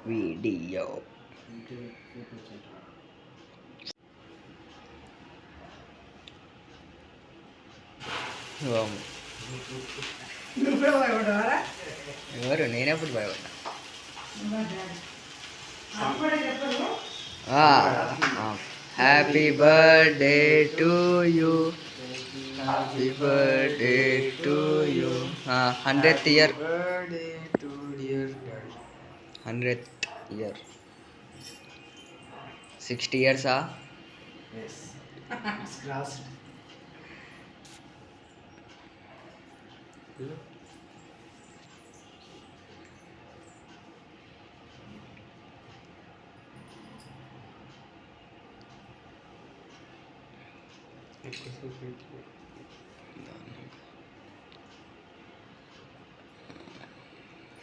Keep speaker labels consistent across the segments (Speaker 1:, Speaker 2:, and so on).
Speaker 1: Video ఎవరు నేనెప్పుడు భయపడ్డా happy birthday to you happy birthday to you 100th year 100th year 60 ఇయర్సా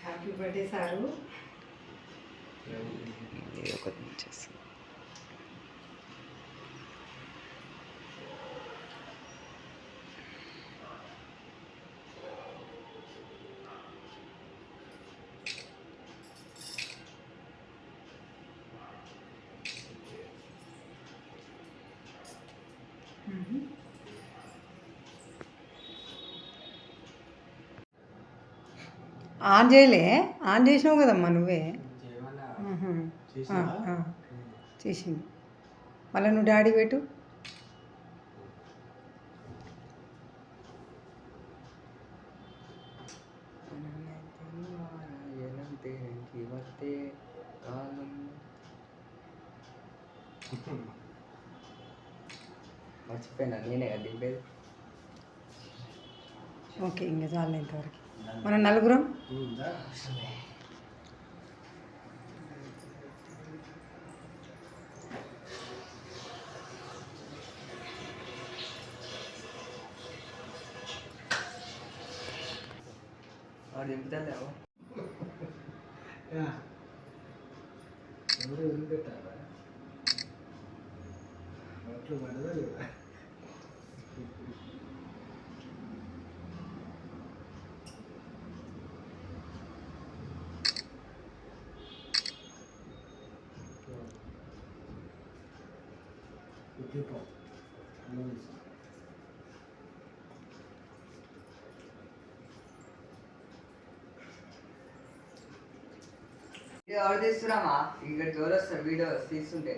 Speaker 2: happy birthday sir.
Speaker 1: ఒకటి చేస్తాను.
Speaker 2: ఆన్ చేయలే, ఆన్ చేసినావు కదమ్మా నువ్వే. చేసింది. మళ్ళీ నువ్వు డాడీ పెట్టు.
Speaker 1: మర్చిపోయినా నేనే కదా దింపేది.
Speaker 2: ఓకే, ఇంకా చాలు ఇంతవరకు. మనం నలుగురం
Speaker 1: దింపుతా వీడియో ఎవరు తీస్తున్నామా? ఇక్కడ ఎవరు వస్తారు వీడియో తీస్తుంటే?